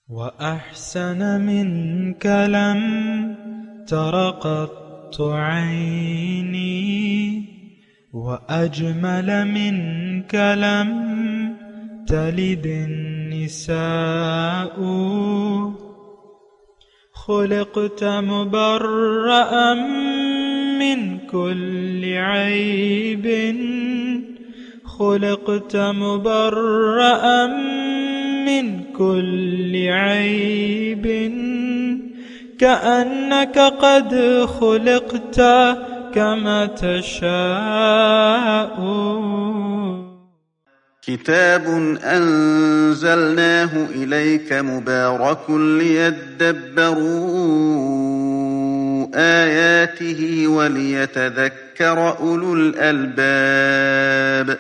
وأحسن منك لم تر قط عيني وأجمل منك لم تلد النساء خلقت مبرأ من كل عيب خلقت مبرأ من كل عيب كأنك قد خلقت كما تشاء. كتاب أنزلناه إليك مبارك ليدبروا آياته وليتذكر أولو الألباب.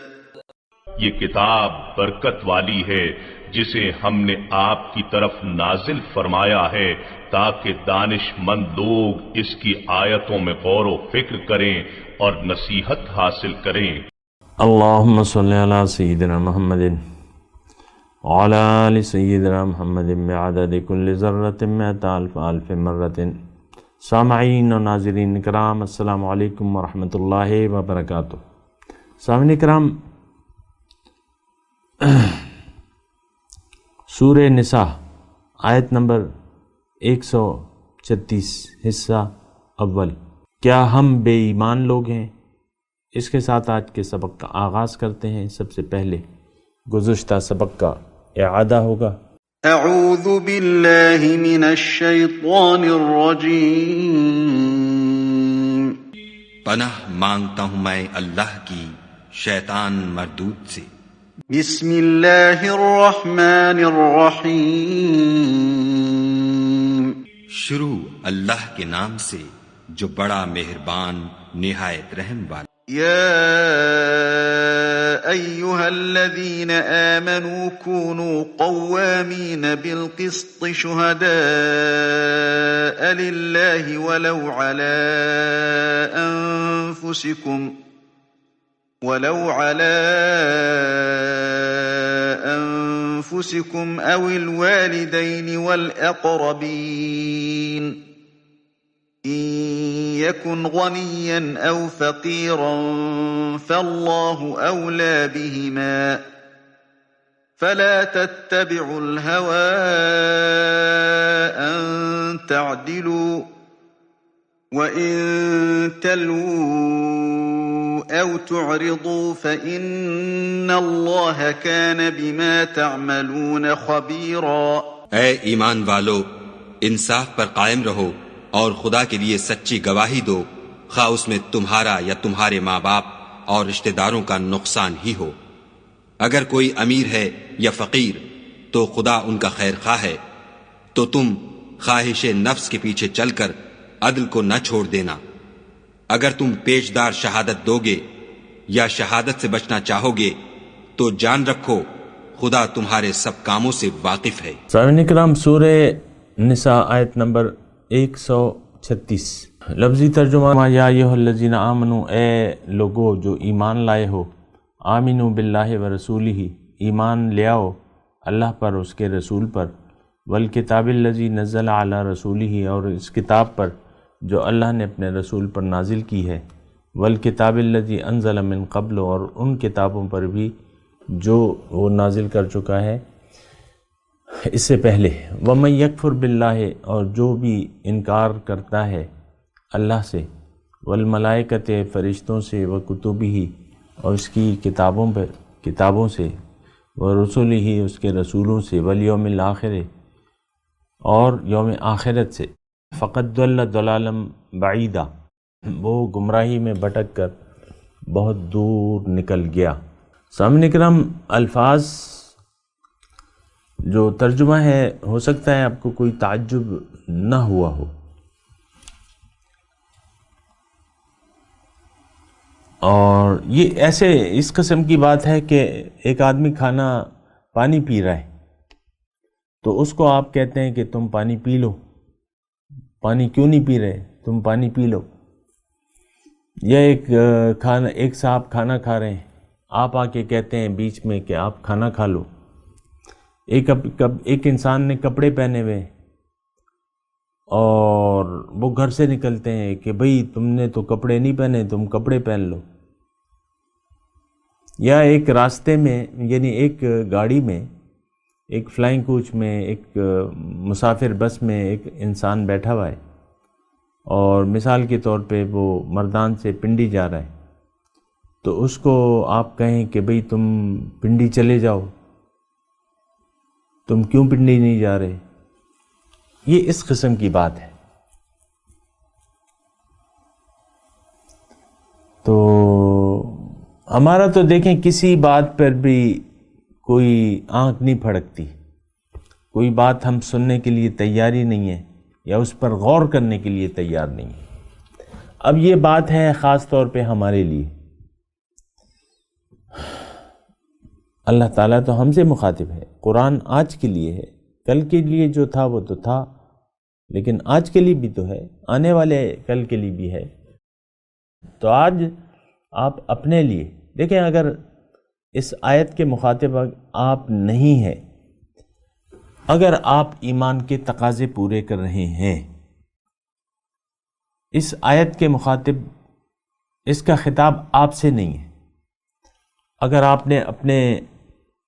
یہ کتاب برکت والی ہے جسے ہم نے آپ کی طرف نازل فرمایا ہے تاکہ دانش مند لوگ اس کی آیتوں میں غور و فکر کریں اور نصیحت حاصل کریں. اللہم صلی علی سیدنا محمد وعلی آل سیدنا محمد بعدد کل ذرۃ مئۃ الف الف مرۃ. سامعین و ناظرین کرام، السلام علیکم ورحمۃ اللہ وبرکاتہ. سامعین کرام، سورہ نساء آیت نمبر 136 حصہ اول. کیا ہم بے ایمان لوگ ہیں؟ اس کے ساتھ آج کے سبق کا آغاز کرتے ہیں. سب سے پہلے گزشتہ سبق کا اعادہ ہوگا. اعوذ باللہ من الشیطان الرجیم. پناہ مانگتا ہوں میں اللہ کی شیطان مردود سے. بسم اللہ الرحمن الرحیم. شروع اللہ کے نام سے جو بڑا مہربان نہایت رحم والا. یا ایہا الذین آمنوا كونوا قوامین بالقسط شہداء للہ ولو علی أنفسكم أو الوالدين والأقربين إن يكن غنيا أو فقيرا فالله أولى بهما فلا تتبعوا الهوى أن تعدلوا وإن تلووا أو تعرضوا فإن الله كان بما تعملون خبيرا. اے ایمان والو، انصاف پر قائم رہو اور خدا کے لیے سچی گواہی دو، خواہ اس میں تمہارا یا تمہارے ماں باپ اور رشتہ داروں کا نقصان ہی ہو. اگر کوئی امیر ہے یا فقیر تو خدا ان کا خیر خواہ ہے، تو تم خواہش نفس کے پیچھے چل کر عدل کو نہ چھوڑ دینا. اگر تم پیشدار شہادت دو گے یا شہادت سے بچنا چاہو گے تو جان رکھو خدا تمہارے سب کاموں سے واقف ہے. سامعین کرام، سورہ نساء آیت نمبر 136. لفظی ترجمہ: یا ایھا الذین آمنوا، اے لوگو جو ایمان لائے ہو، آمنوا باللہ ورسولہ، ایمان لے آؤ اللہ پر، اس کے رسول پر، والکتاب الذی نزل علی رسولہ، اور اس کتاب پر جو اللہ نے اپنے رسول پر نازل کی ہے، والکتاب الذی انزل من قبل، اور ان کتابوں پر بھی جو وہ نازل کر چکا ہے اس سے پہلے. وَمَن یکفر باللہ، اور جو بھی انکار کرتا ہے اللہ سے، والملائکۃ، فرشتوں سے، وکتبہ، اور اس کی کتابوں سے، ورسلہ، اس کے رسولوں سے، والیوم الآخر، اور یوم آخرت سے، فقد ضل ضلالا بعیدا، وہ گمراہی میں بھٹک کر بہت دور نکل گیا. سامعین کرام، الفاظ جو ترجمہ ہے، ہو سکتا ہے آپ کو کوئی تعجب نہ ہوا ہو، اور یہ ایسے اس قسم کی بات ہے کہ ایک آدمی پانی پی رہا ہے تو اس کو آپ کہتے ہیں کہ تم پانی پی لو. پانی کیوں نہیں پی رہے؟ تم پانی پی لو. یا ایک صاحب کھانا کھا رہے ہیں، آپ آ کے کہتے ہیں بیچ میں کہ آپ کھانا کھا لو. ایک انسان نے کپڑے پہنے ہوئے اور وہ گھر سے نکلتے ہیں کہ بھئی تم نے تو کپڑے نہیں پہنے، تم کپڑے پہن لو. یا ایک راستے میں، یعنی ایک گاڑی میں، ایک فلائنگ کوچ میں، ایک مسافر بس میں ایک انسان بیٹھا ہوا ہے اور مثال کے طور پہ وہ مردان سے پنڈی جا رہا ہے، تو اس کو آپ کہیں کہ بھئی تم پنڈی چلے جاؤ، تم کیوں پنڈی نہیں جا رہے؟ یہ اس قسم کی بات ہے. تو ہمارا تو دیکھیں کسی بات پر بھی کوئی آنکھ نہیں پھڑکتی، کوئی بات ہم سننے کے لیے تیاری نہیں ہے یا اس پر غور کرنے کے لیے تیار نہیں ہے. اب یہ بات ہے خاص طور پہ ہمارے لیے. اللہ تعالیٰ تو ہم سے مخاطب ہے. قرآن آج کے لیے ہے، کل کے لیے جو تھا وہ تو تھا، لیکن آج کے لیے بھی تو ہے، آنے والے کل کے لیے بھی ہے. تو آج آپ اپنے لیے دیکھیں، اگر اس آیت کے مخاطب آپ نہیں ہیں، اگر آپ ایمان کے تقاضے پورے کر رہے ہیں، اس آیت کے مخاطب، اس کا خطاب آپ سے نہیں ہے. اگر آپ نے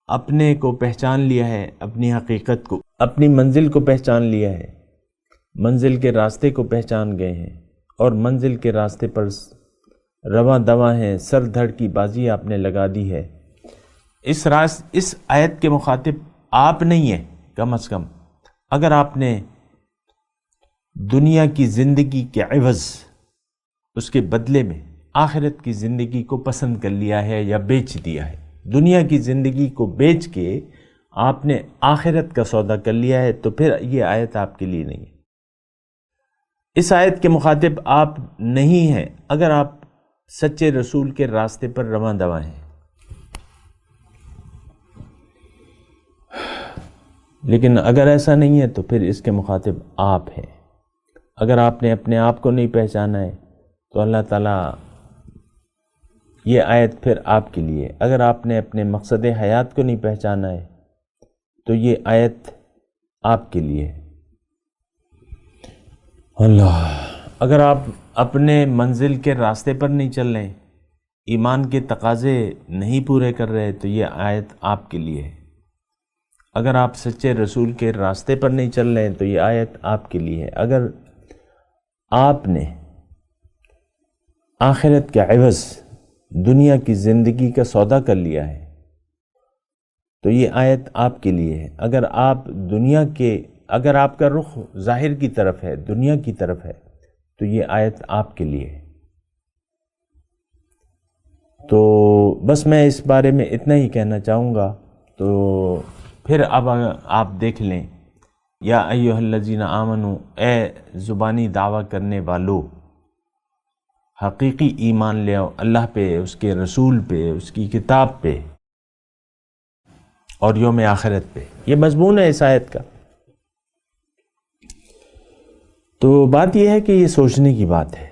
اپنے کو پہچان لیا ہے، اپنی حقیقت کو، اپنی منزل کو پہچان لیا ہے، منزل کے راستے کو پہچان گئے ہیں اور منزل کے راستے پر رواں دواں ہیں، سر دھڑ کی بازی آپ نے لگا دی ہے، اس آیت کے مخاطب آپ نہیں ہیں. کم از کم اگر آپ نے دنیا کی زندگی کے عوض، اس کے بدلے میں آخرت کی زندگی کو پسند کر لیا ہے یا بیچ دیا ہے، دنیا کی زندگی کو بیچ کے آپ نے آخرت کا سودا کر لیا ہے، تو پھر یہ آیت آپ کے لیے نہیں ہے. اس آیت کے مخاطب آپ نہیں ہیں اگر آپ سچے رسول کے راستے پر رواں دواں ہیں. لیکن اگر ایسا نہیں ہے تو پھر اس کے مخاطب آپ ہیں. اگر آپ نے اپنے آپ کو نہیں پہچانا ہے تو اللہ تعالیٰ یہ آیت پھر آپ کے لیے. اگر آپ نے اپنے مقصد حیات کو نہیں پہچانا ہے تو یہ آیت آپ کے لیے. اللہ، اگر آپ اپنے منزل کے راستے پر نہیں چل رہے، ایمان کے تقاضے نہیں پورے کر رہے، تو یہ آیت آپ کے لیے ہے. اگر آپ سچے رسول کے راستے پر نہیں چل رہے تو یہ آیت آپ کے لیے ہے. اگر آپ نے آخرت کے عوض دنیا کی زندگی کا سودا کر لیا ہے تو یہ آیت آپ کے لیے ہے. اگر آپ کا رخ ظاہر کی طرف ہے، دنیا کی طرف ہے، تو یہ آیت آپ کے لیے ہے. تو بس میں اس بارے میں اتنا ہی کہنا چاہوں گا. تو پھر اب آپ دیکھ لیں، یا ایھا الذین آمنو، اے زبانی دعویٰ کرنے والو، حقیقی ایمان لے آؤ اللہ پہ، اس کے رسول پہ، اس کی کتاب پہ اور یوم آخرت پہ. یہ مضمون ہے اس آیت کا. تو بات یہ ہے کہ یہ سوچنے کی بات ہے.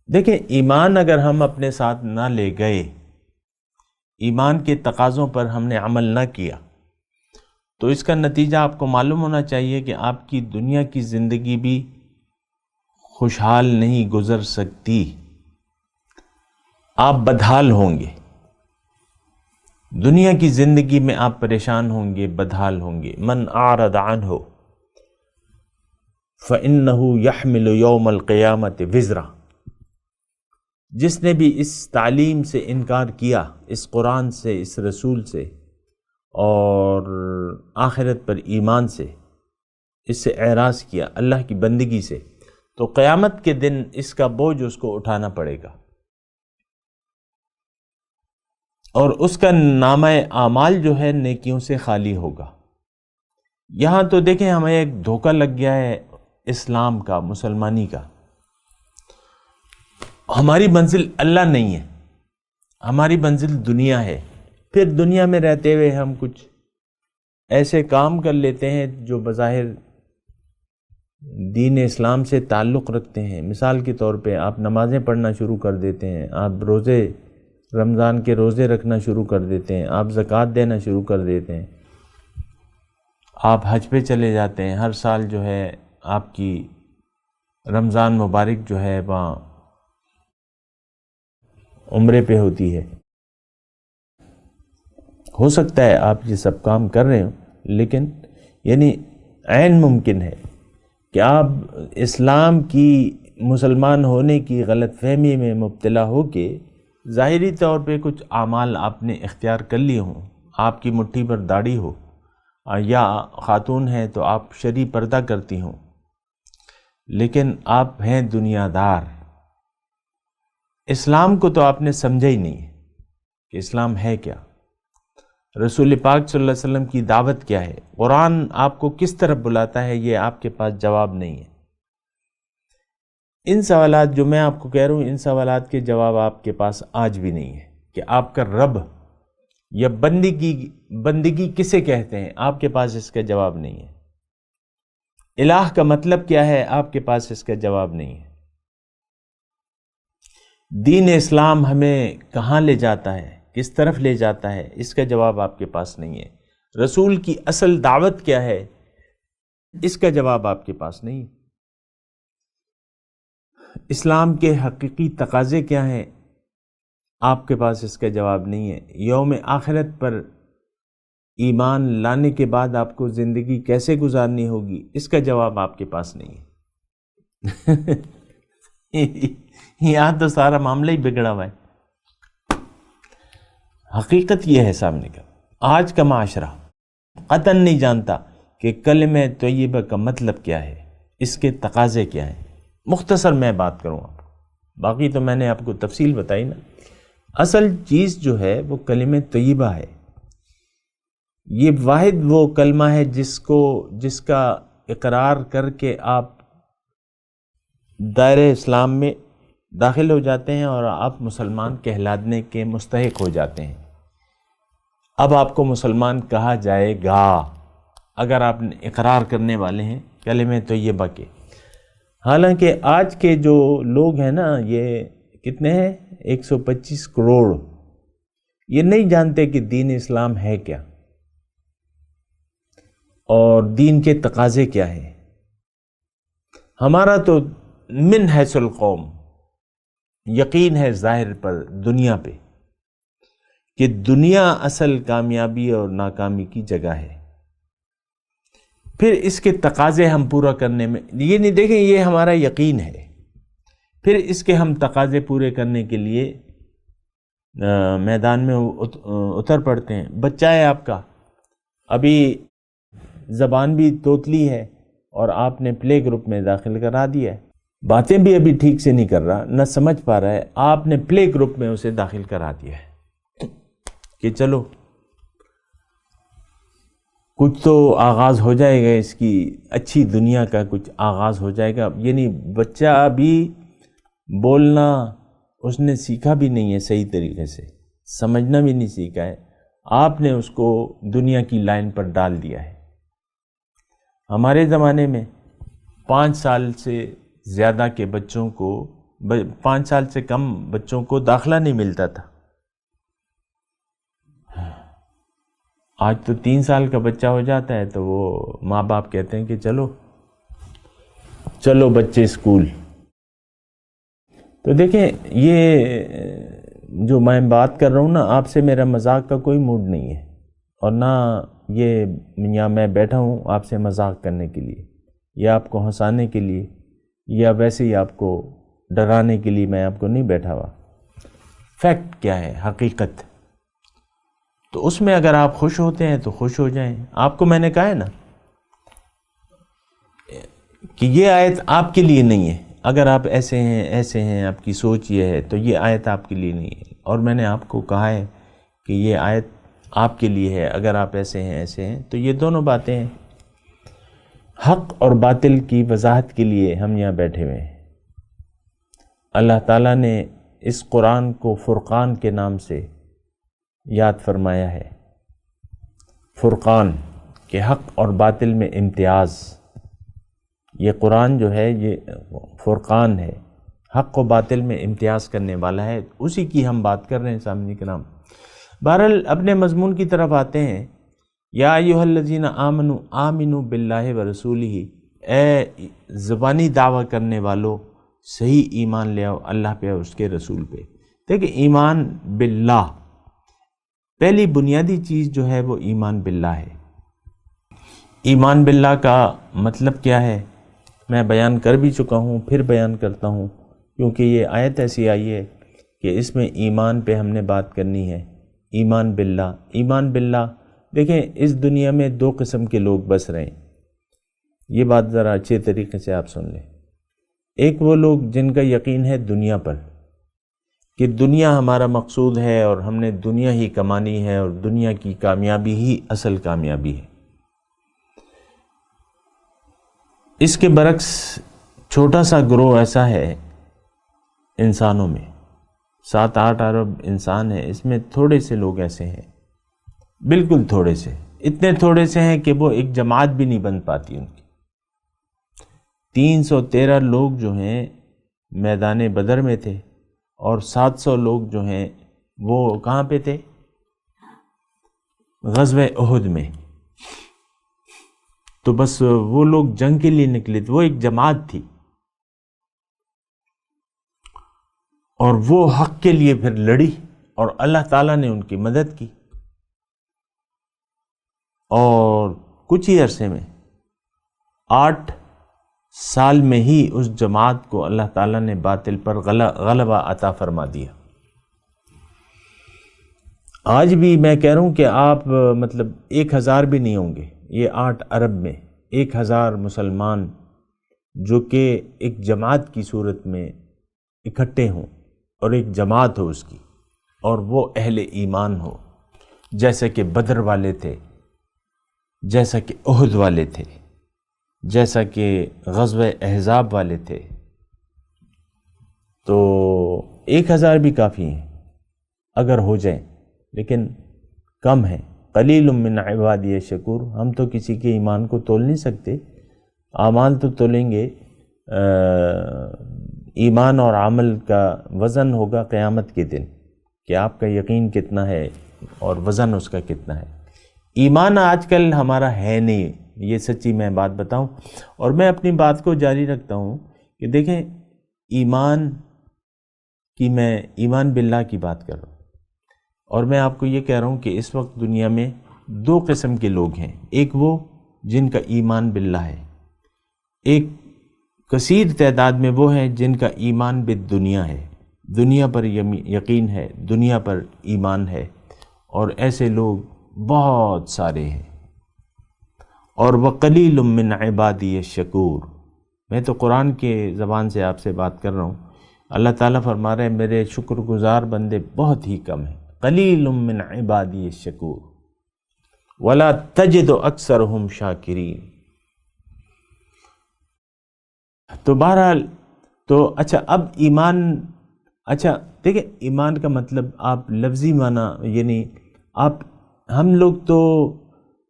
دیکھیں، ایمان اگر ہم اپنے ساتھ نہ لے گئے، ایمان کے تقاضوں پر ہم نے عمل نہ کیا، تو اس کا نتیجہ آپ کو معلوم ہونا چاہیے کہ آپ کی دنیا کی زندگی بھی خوشحال نہیں گزر سکتی. آپ بدحال ہوں گے، دنیا کی زندگی میں آپ پریشان ہوں گے، بدحال ہوں گے. من اعرض عنہ فإنہ یحمل یوم القیامت وزرا. جس نے بھی اس تعلیم سے انکار کیا، اس قرآن سے، اس رسول سے اور آخرت پر ایمان سے، اس سے اعراض کیا، اللہ کی بندگی سے، تو قیامت کے دن اس کا بوجھ اس کو اٹھانا پڑے گا اور اس کا نامہ اعمال جو ہے نیکیوں سے خالی ہوگا. یہاں تو دیکھیں ہمیں ایک دھوکہ لگ گیا ہے اسلام کا، مسلمانی کا. ہماری منزل اللہ نہیں ہے، ہماری منزل دنیا ہے. پھر دنیا میں رہتے ہوئے ہم کچھ ایسے کام کر لیتے ہیں جو بظاہر دین اسلام سے تعلق رکھتے ہیں. مثال کے طور پہ آپ نمازیں پڑھنا شروع کر دیتے ہیں، آپ رمضان کے روزے رکھنا شروع کر دیتے ہیں، آپ زکوٰۃ دینا شروع کر دیتے ہیں. آپ حج پہ چلے جاتے ہیں، ہر سال جو ہے آپ کی رمضان مبارک جو ہے وہاں عمرے پہ ہوتی ہے. ہو سکتا ہے آپ یہ سب کام کر رہے ہوں، لیکن یعنی عین ممکن ہے کہ آپ اسلام کی مسلمان ہونے کی غلط فہمی میں مبتلا ہو کے ظاہری طور پہ کچھ اعمال آپ نے اختیار کر لیے ہوں. آپ کی مٹھی پر داڑھی ہو، یا خاتون ہیں تو آپ شرعی پردہ کرتی ہوں، لیکن آپ ہیں دنیا دار. اسلام کو تو آپ نے سمجھا ہی نہیں کہ اسلام ہے کیا، رسول پاک صلی اللہ علیہ وسلم کی دعوت کیا ہے، قرآن آپ کو کس طرف بلاتا ہے، یہ آپ کے پاس جواب نہیں ہے. ان سوالات جو میں آپ کو کہہ رہا ہوں، ان سوالات کے جواب آپ کے پاس آج بھی نہیں ہے کہ آپ کا رب یا بندگی کسے کہتے ہیں، آپ کے پاس اس کا جواب نہیں ہے. الہ کا مطلب کیا ہے، آپ کے پاس اس کا جواب نہیں ہے. دین اسلام ہمیں کہاں لے جاتا ہے، کس طرف لے جاتا ہے، اس کا جواب آپ کے پاس نہیں ہے. رسول کی اصل دعوت کیا ہے، اس کا جواب آپ کے پاس نہیں ہے. اسلام کے حقیقی تقاضے کیا ہیں، آپ کے پاس اس کا جواب نہیں ہے. یوم آخرت پر ایمان لانے کے بعد آپ کو زندگی کیسے گزارنی ہوگی، اس کا جواب آپ کے پاس نہیں ہے. یہاں تو سارا معاملہ ہی بگڑا ہوا ہے. حقیقت یہ ہے سامنے کا، آج کا معاشرہ قطعاً نہیں جانتا کہ کلمہ طیبہ کا مطلب کیا ہے، اس کے تقاضے کیا ہیں. مختصر میں بات کروں آپ کو، باقی تو میں نے آپ کو تفصیل بتائی نا. اصل چیز جو ہے وہ کلمہ طیبہ ہے. یہ واحد وہ کلمہ ہے جس کا اقرار کر کے آپ دائرہ اسلام میں داخل ہو جاتے ہیں اور آپ مسلمان کہلانے کے مستحق ہو جاتے ہیں. اب آپ کو مسلمان کہا جائے گا اگر آپ اقرار کرنے والے ہیں کلمہ طیبہ کے. حالانکہ آج کے جو لوگ ہیں نا، یہ کتنے ہیں، 125 کروڑ، یہ نہیں جانتے کہ دین اسلام ہے کیا اور دین کے تقاضے کیا ہیں. ہمارا تو من حیث القوم یقین ہے ظاہر پر دنیا پہ کہ دنیا اصل کامیابی اور ناکامی کی جگہ ہے. پھر اس کے تقاضے ہم پورا کرنے میں یہ نہیں دیکھیں، یہ ہمارا یقین ہے. پھر اس کے ہم تقاضے پورے کرنے کے لیے میدان میں اتر پڑتے ہیں. بچہ ہے آپ کا، ابھی زبان بھی توتلی ہے اور آپ نے پلے گروپ میں داخل کرا دیا ہے. باتیں بھی ابھی ٹھیک سے نہیں کر رہا، نہ سمجھ پا رہا ہے، آپ نے پلے گروپ میں اسے داخل کرا دیا ہے کہ چلو کچھ تو آغاز ہو جائے گا، اس کی اچھی دنیا کا کچھ آغاز ہو جائے گا. یعنی بچہ ابھی بولنا اس نے سیکھا بھی نہیں ہے، صحیح طریقے سے سمجھنا بھی نہیں سیکھا ہے، آپ نے اس کو دنیا کی لائن پر ڈال دیا ہے. ہمارے زمانے میں 5 سال سے زیادہ کے بچوں کو 5 سال سے کم بچوں کو داخلہ نہیں ملتا تھا. آج تو 3 سال کا بچہ ہو جاتا ہے تو وہ ماں باپ کہتے ہیں کہ چلو بچے اسکول. تو دیکھیں، یہ جو میں بات کر رہا ہوں نا، آپ سے میرا مذاق کا کوئی موڈ نہیں ہے، اور نہ یہ یا میں بیٹھا ہوں آپ سے مذاق کرنے کے لیے یا آپ کو ہنسانے کے لیے یا ویسے ہی آپ کو ڈرانے کے لیے میں آپ کو نہیں بیٹھا ہوا. فیکٹ کیا ہے، حقیقت. تو اس میں اگر آپ خوش ہوتے ہیں تو خوش ہو جائیں. آپ کو میں نے کہا ہے نا کہ یہ آیت آپ کے لیے نہیں ہے. اگر آپ ایسے ہیں آپ کی سوچ یہ ہے تو یہ آیت آپ کے لیے نہیں ہے. اور میں نے آپ کو کہا ہے کہ یہ آیت آپ کے لیے ہے اگر آپ ایسے ہیں. تو یہ دونوں باتیں ہیں. حق اور باطل کی وضاحت کے لیے ہم یہاں بیٹھے ہوئے ہیں. اللہ تعالیٰ نے اس قرآن کو فرقان کے نام سے یاد فرمایا ہے. فرقان کہ حق اور باطل میں امتیاز. یہ قرآن جو ہے یہ فرقان ہے، حق و باطل میں امتیاز کرنے والا ہے. اسی کی ہم بات کر رہے ہیں سامعین کرام. بہرحال اپنے مضمون کی طرف آتے ہیں. یا ایھا الذین آمنوا آمنوا باللہ ورسولہ، اے زبانی دعویٰ کرنے والو صحیح ایمان لے آؤ اللہ پہ اور اس کے رسول پہ۔ دیکھیں ایمان باللہ، پہلی بنیادی چیز جو ہے وہ ایمان باللہ ہے۔ ایمان باللہ کا مطلب کیا ہے میں بیان کر بھی چکا ہوں، پھر بیان کرتا ہوں، کیونکہ یہ آیت ایسی آئی ہے کہ اس میں ایمان پہ ہم نے بات کرنی ہے۔ ایمان باللہ، ایمان باللہ، دیکھیں اس دنیا میں دو قسم کے لوگ بس رہے ہیں، یہ بات ذرا اچھے طریقے سے آپ سن لیں۔ ایک وہ لوگ جن کا یقین ہے دنیا پر، کہ دنیا ہمارا مقصود ہے اور ہم نے دنیا ہی کمانی ہے اور دنیا کی کامیابی ہی اصل کامیابی ہے۔ اس کے برعکس چھوٹا سا گروہ ایسا ہے انسانوں میں، 7-8 ارب انسان ہیں، اس میں تھوڑے سے لوگ ایسے ہیں، بالکل تھوڑے سے، اتنے تھوڑے سے ہیں کہ وہ ایک جماعت بھی نہیں بن پاتی ان کی۔ 313 لوگ جو ہیں میدان بدر میں تھے اور 700 لوگ جو ہیں وہ کہاں پہ تھے؟ غزوہ احد میں۔ تو بس وہ لوگ جنگ کے لیے نکلے تھے، وہ ایک جماعت تھی، اور وہ حق کے لیے پھر لڑی اور اللہ تعالیٰ نے ان کی مدد کی، اور کچھ ہی عرصے میں 8 سال میں ہی اس جماعت کو اللہ تعالیٰ نے باطل پر غلبہ عطا فرما دیا۔ آج بھی میں کہہ رہا ہوں کہ آپ مطلب 1000 بھی نہیں ہوں گے، یہ 8 ارب میں 1000 مسلمان جو کہ ایک جماعت کی صورت میں اکٹھے ہوں اور ایک جماعت ہو اس کی، اور وہ اہل ایمان ہو، جیسا کہ بدر والے تھے، جیسا کہ احد والے تھے، جیسا کہ غزوہ احزاب والے تھے، تو 1000 بھی کافی ہیں اگر ہو جائیں، لیکن کم ہیں۔ قلیل من عبادی الشکور، ہم تو کسی کے ایمان کو تول نہیں سکتے، اعمال تو تولیں گے، ایمان اور عمل کا وزن ہوگا قیامت کے دن کہ آپ کا یقین کتنا ہے اور وزن اس کا کتنا ہے۔ ایمان آج کل ہمارا ہے نہیں، یہ سچی میں بات بتاؤں، اور میں اپنی بات کو جاری رکھتا ہوں کہ دیکھیں ایمان کی، میں ایمان باللہ کی بات کر رہا ہوں، اور میں آپ کو یہ کہہ رہا ہوں کہ اس وقت دنیا میں 2 قسم کے لوگ ہیں، ایک وہ جن کا ایمان باللہ ہے، ایک کثیر تعداد میں وہ ہیں جن کا ایمان بالدنیا ہے، دنیا پر یقین ہے، دنیا پر ایمان ہے، اور ایسے لوگ بہت سارے ہیں۔ اور وَقَلِيلٌ مِّنْ عِبَادِيَ الشَّكُورُ، میں تو قرآن کے زبان سے آپ سے بات کر رہا ہوں، اللہ تعالیٰ فرما رہے ہیں میرے شکر گزار بندے بہت ہی کم ہیں، قلیل من عبادی الشکور ولا تجد اکثرهم شاکرین۔ تو بہرحال تو اچھا، اب ایمان، اچھا دیکھیں ایمان کا مطلب آپ لفظی معنی، یعنی آپ، ہم لوگ تو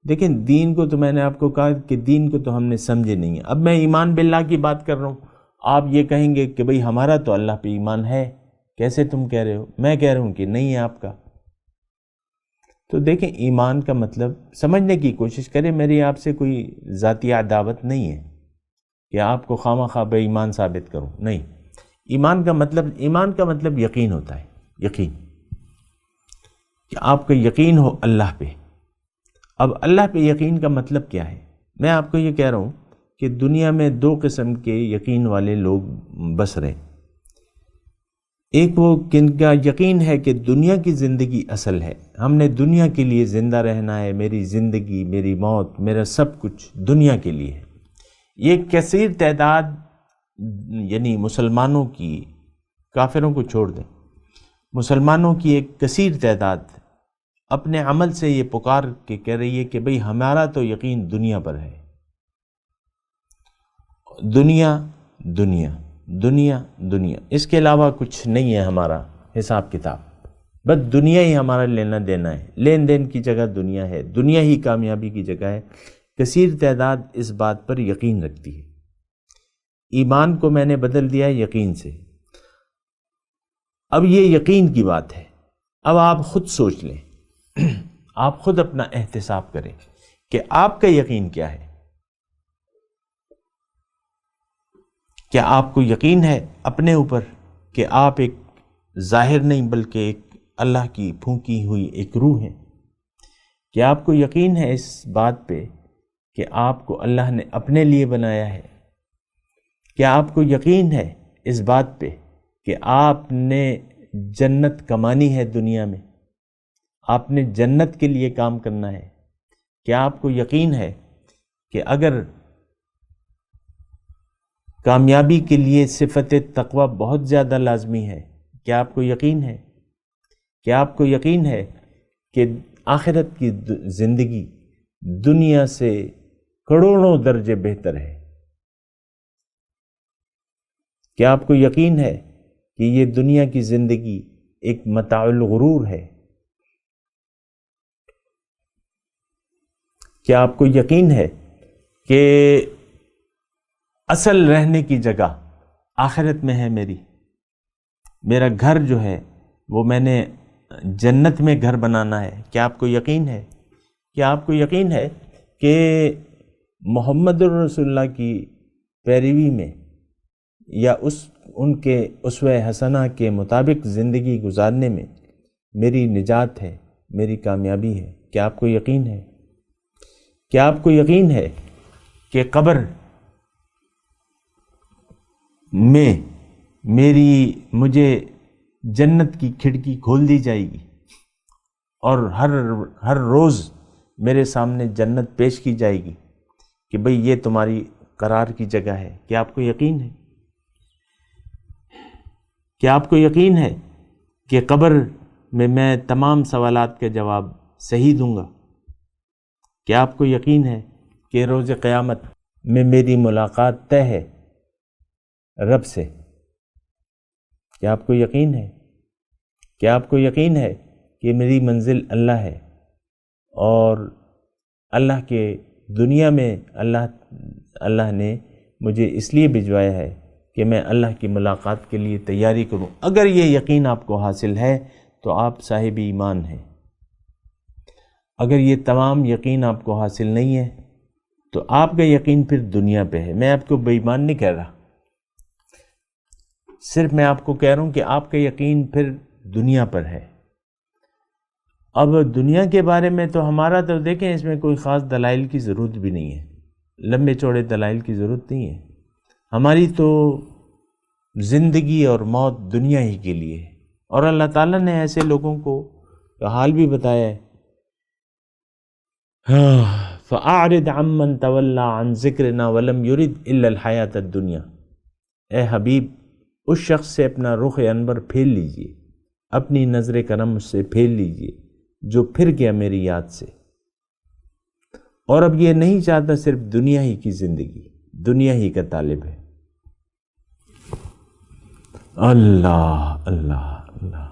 دیکھیں دین کو، تو میں نے آپ کو کہا کہ دین کو تو ہم نے سمجھے نہیں ہے۔ اب میں ایمان باللہ کی بات کر رہا ہوں، آپ یہ کہیں گے کہ بھئی ہمارا تو اللہ پہ ایمان ہے، کیسے تم کہہ رہے ہو؟ میں کہہ رہا ہوں کہ نہیں ہے آپ کا۔ تو دیکھیں ایمان کا مطلب سمجھنے کی کوشش کریں، میری آپ سے کوئی ذاتی عداوت نہیں ہے کہ آپ کو خواہ مخواہ بے ایمان ثابت کروں، نہیں۔ ایمان کا مطلب یقین ہوتا ہے، یقین، کہ آپ کا یقین ہو اللہ پہ۔ اب اللہ پہ یقین کا مطلب کیا ہے؟ میں آپ کو یہ کہہ رہا ہوں کہ دنیا میں 2 قسم کے یقین والے لوگ بس رہے، ایک وہ کن کا یقین ہے کہ دنیا کی زندگی اصل ہے، ہم نے دنیا کے لیے زندہ رہنا ہے، میری زندگی، میری موت، میرا سب کچھ دنیا کے لیے ہے۔ یہ کثیر تعداد، یعنی مسلمانوں کی، کافروں کو چھوڑ دیں، مسلمانوں کی ایک کثیر تعداد اپنے عمل سے یہ پکار کے کہہ رہی ہے کہ بھئی ہمارا تو یقین دنیا پر ہے، دنیا دنیا دنیا دنیا، اس کے علاوہ کچھ نہیں ہے ہمارا حساب کتاب، بس دنیا ہی ہمارا لینا دینا ہے، لین دین کی جگہ دنیا ہے، دنیا ہی کامیابی کی جگہ ہے۔ کثیر تعداد اس بات پر یقین رکھتی ہے۔ ایمان کو میں نے بدل دیا ہے یقین سے۔ اب یہ یقین کی بات ہے، اب آپ خود سوچ لیں، آپ خود اپنا احتساب کریں کہ آپ کا یقین کیا ہے؟ کیا آپ کو یقین ہے اپنے اوپر کہ آپ ایک ظاہر نہیں بلکہ ایک اللہ کی پھونکی ہوئی ایک روح ہے؟ کیا آپ کو یقین ہے اس بات پہ کہ آپ کو اللہ نے اپنے لیے بنایا ہے؟ کیا آپ کو یقین ہے اس بات پہ کہ آپ نے جنت کمانی ہے دنیا میں، آپ نے جنت کے لیے کام کرنا ہے؟ کیا آپ کو یقین ہے کہ اگر کامیابی کے لیے صفت تقوی بہت زیادہ لازمی ہے؟ کیا آپ کو یقین ہے؟ کیا آپ کو یقین ہے کہ آخرت کی زندگی دنیا سے کروڑوں درجے بہتر ہے؟ کیا آپ کو یقین ہے کہ یہ دنیا کی زندگی ایک متاع الغرور ہے؟ کیا آپ کو یقین ہے کہ اصل رہنے کی جگہ آخرت میں ہے؟ میرا گھر جو ہے وہ میں نے جنت میں گھر بنانا ہے؟ کیا آپ کو یقین ہے؟ کیا آپ کو یقین ہے کہ محمد الرسول اللہ کی پیروی میں یا ان کے اسوہ حسنہ کے مطابق زندگی گزارنے میں میری نجات ہے، میری کامیابی ہے؟ کیا آپ کو یقین ہے؟ کیا آپ کو یقین ہے کہ قبر میں مجھے جنت کی کھڑکی کھول دی جائے گی اور ہر روز میرے سامنے جنت پیش کی جائے گی کہ بھئی یہ تمہاری قرار کی جگہ ہے؟ کیا آپ کو یقین ہے؟ کیا آپ کو یقین ہے کہ قبر میں تمام سوالات کے جواب صحیح دوں گا؟ کیا آپ کو یقین ہے کہ روز قیامت میں میری ملاقات طے ہے رب سے؟ کیا آپ کو یقین ہے؟ کیا آپ کو یقین ہے کہ میری منزل اللہ ہے اور اللہ کے دنیا میں اللہ نے مجھے اس لیے بھجوایا ہے کہ میں اللہ کی ملاقات کے لیے تیاری کروں؟ اگر یہ یقین آپ کو حاصل ہے تو آپ صاحب ایمان ہیں۔ اگر یہ تمام یقین آپ کو حاصل نہیں ہے تو آپ کا یقین پھر دنیا پہ ہے۔ میں آپ کو بے ایمان نہیں کہہ رہا، صرف میں آپ کو کہہ رہا ہوں کہ آپ کا یقین پھر دنیا پر ہے۔ اب دنیا کے بارے میں تو ہمارا تو دیکھیں اس میں کوئی خاص دلائل کی ضرورت بھی نہیں ہے، لمبے چوڑے دلائل کی ضرورت نہیں ہے۔ ہماری تو زندگی اور موت دنیا ہی کے لیے ہے، اور اللہ تعالیٰ نے ایسے لوگوں کو حال بھی بتایا ہے، فَأَعْرِضْ عَمَّنْ تَوَلَّى عَنْ ذِكْرِنَا وَلَمْ يُرِدْ إِلَّا الْحَيَاةَ الدُّنْيَا۔ اے حبیب، اس شخص سے اپنا رخ انور پھیر لیجئے، اپنی نظر کرم اس سے پھیر لیجئے جو پھر گیا میری یاد سے، اور اب یہ نہیں چاہتا صرف دنیا ہی کی زندگی، دنیا ہی کا طالب ہے۔ اللہ اللہ اللہ۔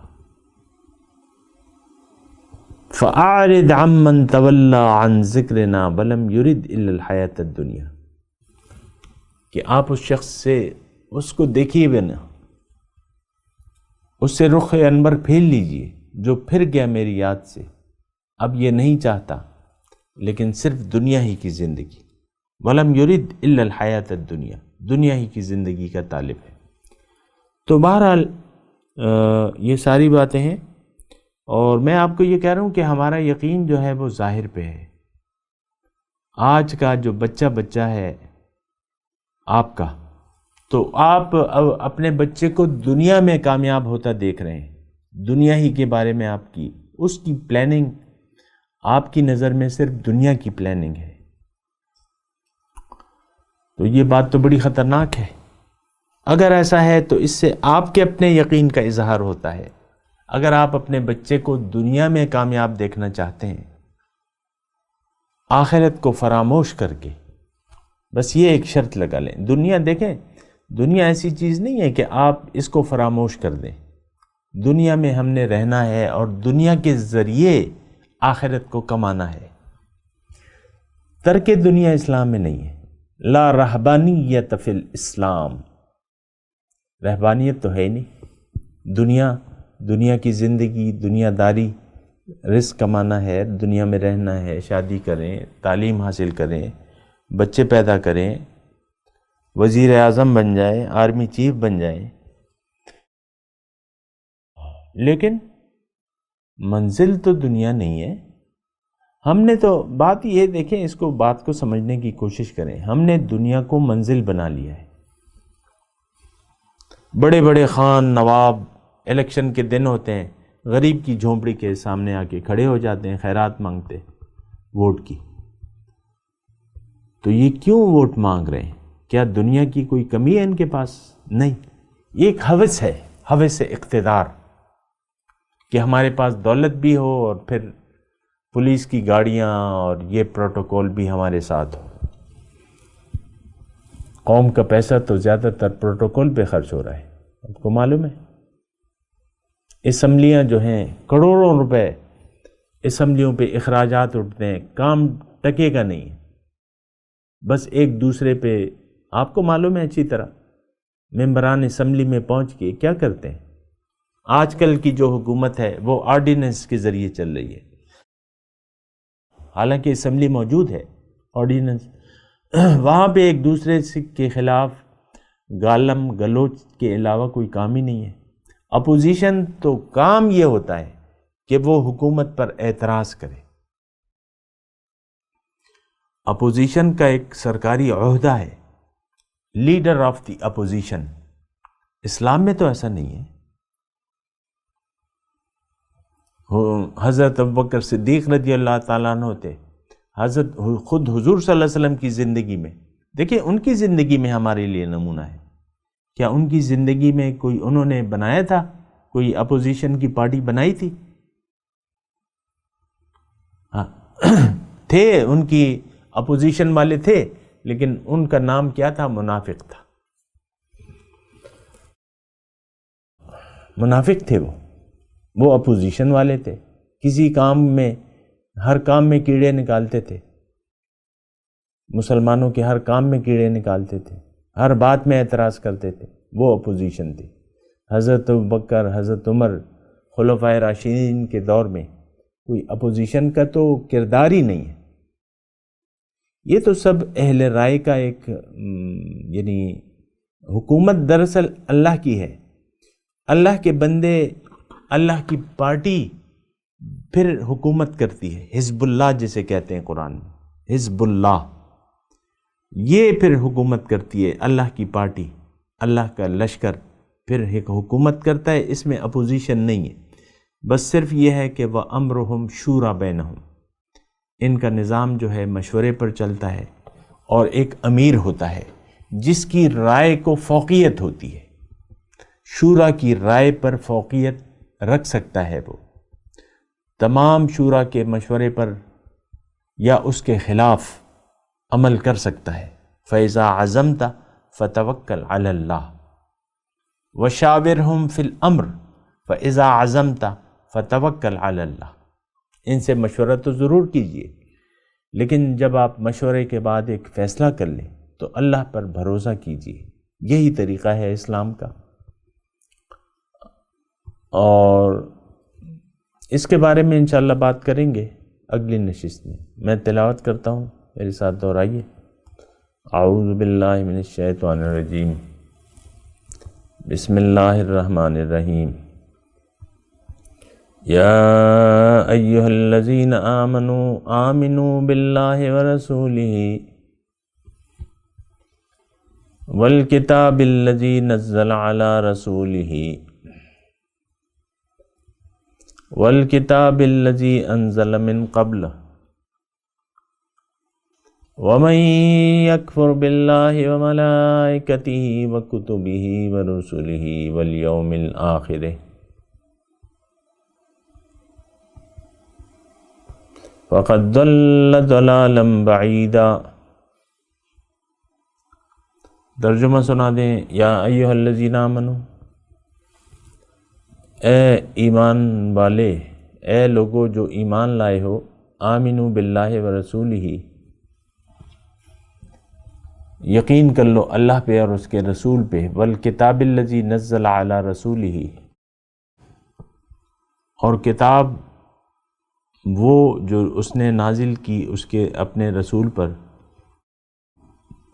فَأَعْرِضْ عَمَّنْ تَوَلَّى عَنْ ذِكْرِنَا وَلَمْ يُرِدْ إِلَّا الْحَيَاةَ الدُّنْيَا، کہ آپ اس شخص سے اس کو دیکھیے بھی نہ، اس سے رخ انور پھیر لیجئے جو پھر گیا میری یاد سے، اب یہ نہیں چاہتا لیکن صرف دنیا ہی کی زندگی، وَلَمْ يُرِدْ إِلَّا الْحَيَاةَ الدُّنْيَا، دنیا ہی کی زندگی کا طالب ہے۔ تو بہرحال یہ ساری باتیں ہیں، اور میں آپ کو یہ کہہ رہا ہوں کہ ہمارا یقین جو ہے وہ ظاہر پہ ہے۔ آج کا جو بچہ ہے آپ کا، تو آپ اپنے بچے کو دنیا میں کامیاب ہوتا دیکھ رہے ہیں، دنیا ہی کے بارے میں آپ کی اس کی پلاننگ آپ کی نظر میں صرف دنیا کی پلاننگ ہے، تو یہ بات تو بڑی خطرناک ہے۔ اگر ایسا ہے تو اس سے آپ کے اپنے یقین کا اظہار ہوتا ہے۔ اگر آپ اپنے بچے کو دنیا میں کامیاب دیکھنا چاہتے ہیں، آخرت کو فراموش کر کے، بس یہ ایک شرط لگا لیں، دنیا دیکھیں، دنیا ایسی چیز نہیں ہے کہ آپ اس کو فراموش کر دیں۔ دنیا میں ہم نے رہنا ہے اور دنیا کے ذریعے آخرت کو کمانا ہے۔ ترک دنیا اسلام میں نہیں ہے۔ لا رہبانیت فی الاسلام، رہبانیت تو ہے نہیں، دنیا کی زندگی، دنیا داری رزق کمانا ہے، دنیا میں رہنا ہے، شادی کریں، تعلیم حاصل کریں، بچے پیدا کریں، وزیر اعظم بن جائیں، آرمی چیف بن جائیں، لیکن منزل تو دنیا نہیں ہے۔ ہم نے تو بات یہ دیکھیں، اس کو بات کو سمجھنے کی کوشش کریں، ہم نے دنیا کو منزل بنا لیا ہے۔ بڑے بڑے خان نواب الیکشن کے دن ہوتے ہیں، غریب کی جھونپڑی کے سامنے آ کے کھڑے ہو جاتے ہیں، خیرات مانگتے ووٹ کی۔ تو یہ کیوں ووٹ مانگ رہے ہیں؟ کیا دنیا کی کوئی کمی ہے ان کے پاس؟ نہیں، یہ ایک ہوس ہے، ہوس اقتدار، کہ ہمارے پاس دولت بھی ہو اور پھر پولیس کی گاڑیاں اور یہ پروٹوکول بھی ہمارے ساتھ ہو۔ قوم کا پیسہ تو زیادہ تر پروٹوکول پہ خرچ ہو رہا ہے، آپ کو معلوم ہے۔ اسمبلیاں جو ہیں، کروڑوں روپے اسمبلیوں پہ اخراجات اٹھتے ہیں، کام ٹکے کا نہیں ہے، بس ایک دوسرے پہ، آپ کو معلوم ہے اچھی طرح، ممبران اسمبلی میں پہنچ کے کیا کرتے ہیں۔ آج کل کی جو حکومت ہے وہ آرڈیننس کے ذریعے چل رہی ہے، حالانکہ اسمبلی موجود ہے، آرڈیننس، وہاں پہ ایک دوسرے کے خلاف گالم گلوچ کے علاوہ کوئی کام ہی نہیں ہے۔ اپوزیشن تو کام یہ ہوتا ہے کہ وہ حکومت پر اعتراض کرے۔ اپوزیشن کا ایک سرکاری عہدہ ہے، لیڈر آف دی اپوزیشن۔ اسلام میں تو ایسا نہیں ہے۔ حضرت ابوبکر صدیق رضی اللہ تعالیٰ عنہ تھے، حضرت خود حضور صلی اللہ علیہ وسلم کی زندگی میں دیکھیں، ان کی زندگی میں ہمارے لیے نمونہ ہے۔ کیا ان کی زندگی میں کوئی انہوں نے بنایا تھا، کوئی اپوزیشن کی پارٹی بنائی تھی؟ ہاں تھے، ان کی اپوزیشن والے تھے، لیکن ان کا نام کیا تھا؟ منافق تھا، منافق تھے وہ اپوزیشن والے تھے، کسی کام میں، ہر کام میں کیڑے نکالتے تھے، مسلمانوں کے ہر کام میں کیڑے نکالتے تھے، ہر بات میں اعتراض کرتے تھے، وہ اپوزیشن تھی۔ حضرت ابوبکر، حضرت عمر، خلفائے راشدین کے دور میں کوئی اپوزیشن کا تو کردار ہی نہیں ہے۔ یہ تو سب اہل رائے کا ایک یعنی حکومت دراصل اللہ کی ہے، اللہ کے بندے، اللہ کی پارٹی پھر حکومت کرتی ہے، حزب اللہ جسے کہتے ہیں قرآن میں، حزب اللہ، یہ پھر حکومت کرتی ہے، اللہ کی پارٹی، اللہ کا لشکر پھر ایک حکومت کرتا ہے، اس میں اپوزیشن نہیں ہے، بس صرف یہ ہے کہ وَأَمْرُهُمْ شُورَى بَيْنَهُمْ، ان کا نظام جو ہے مشورے پر چلتا ہے، اور ایک امیر ہوتا ہے جس کی رائے کو فوقیت ہوتی ہے، شورا کی رائے پر فوقیت رکھ سکتا ہے، وہ تمام شورا کے مشورے پر یا اس کے خلاف عمل کر سکتا ہے۔ فَإِذَا عَزَمْتَ فَتَوَكَّلْ عَلَى اللَّهِ وَشَاوِرْهُمْ فِي الْأَمْرِ فَإِذَا عَزَمْتَ فَتَوَكَّلْ عَلَى اللَّهِ، ان سے مشورہ تو ضرور کیجئے، لیکن جب آپ مشورے کے بعد ایک فیصلہ کر لیں تو اللہ پر بھروسہ کیجئے، یہی طریقہ ہے اسلام کا۔ اور اس کے بارے میں انشاءاللہ بات کریں گے اگلی نشست میں۔ میں تلاوت کرتا ہوں، میرے ساتھ دہرائیے۔ اعوذ باللہ من الشیطان الرجیم، بسم اللہ الرحمن الرحیم۔ یا ایہا الذین آمنوا باللہ ورسولہ والکتاب الذی نزل علی رسولہ والکتاب الذی انزل من قبل ومن یکفر باللہ وملائکتہ وکتبہ ورسلہ والیوم الآخر فقد ضل ضلالا بعیدا۔ ترجمہ سنا دیں۔ یا ایھا الذین آمنوا، اے ایمان والے، اے لوگو جو ایمان لائے ہو، آمنوا باللہ ورسولہ، یقین کر لو اللہ پہ اور اس کے رسول پہ، والکتاب الذی نزل علی رسولہ، اور کتاب وہ جو اس نے نازل کی اس کے اپنے رسول پر،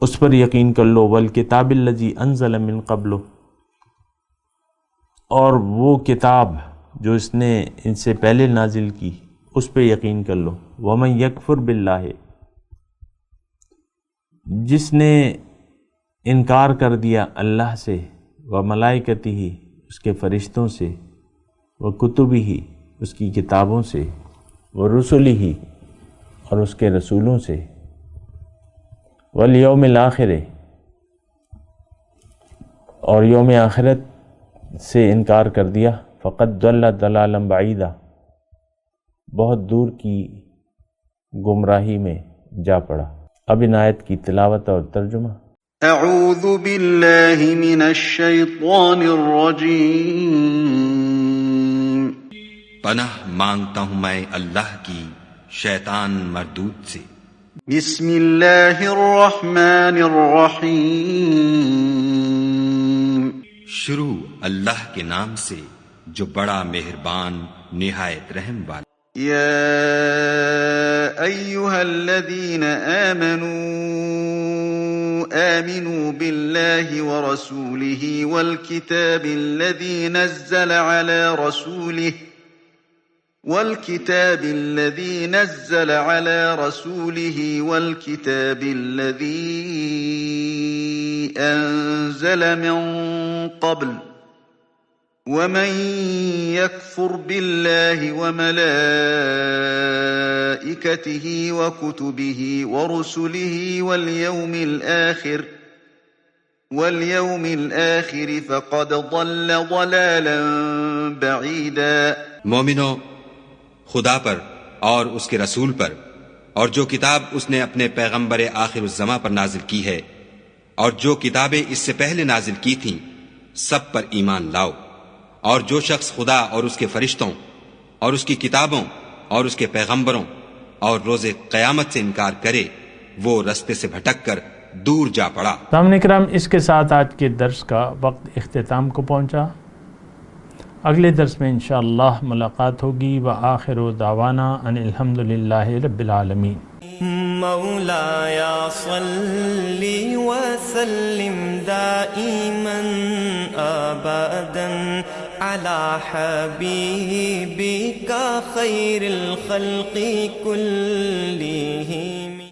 اس پر یقین کر لو، والکتاب الذی انزل من قبل، اور وہ کتاب جو اس نے ان سے پہلے نازل کی اس پہ یقین کر لو، ومن یکفر باللہ، جس نے انکار کر دیا اللہ سے، وملائکتہ، اس کے فرشتوں سے، وکتبہ، اس کی کتابوں سے، ورسلہ، اور اس کے رسولوں سے، والیوم الآخر، اور یوم آخرت سے انکار کر دیا، فقد ضل ضلالا بعیدا، بہت دور کی گمراہی میں جا پڑا۔ اب ان آیت کی تلاوت اور ترجمہ۔ اعوذ باللہ من الشیطان الرجیم، پناہ مانگتا ہوں میں اللہ کی شیطان مردود سے۔ بسم اللہ الرحمن الرحیم، شروع اللہ کے نام سے جو بڑا مہربان نہایت رحم والا۔ یا ایہا الذین آمنوا باللہ ورسولہ والکتاب الذی نزل علی رسولہ والكتاب الذي أنزل من قبل ومن يكفر بالله وملائكته وكتبه ورسله واليوم الآخر فقد ضل ضلالا بعيدا۔ مومنو، خدا پر اور اس کے رسول پر اور جو کتاب اس نے اپنے پیغمبر آخر الزماں پر نازل کی ہے اور جو کتابیں اس سے پہلے نازل کی تھیں، سب پر ایمان لاؤ، اور جو شخص خدا اور اس کے فرشتوں اور اس کی کتابوں اور اس کے پیغمبروں اور روز قیامت سے انکار کرے، وہ رستے سے بھٹک کر دور جا پڑا۔ سامعین کرام، اس کے ساتھ آج کے درس کا وقت اختتام کو پہنچا۔ اگلے درس میں انشاءاللہ ملاقات ہوگی۔ وآخر دعوانا ان الحمدللہ رب العالمین۔ مولایا صلی وسلم دائما ابدا علی حبیبک خیر الخلق کلہم۔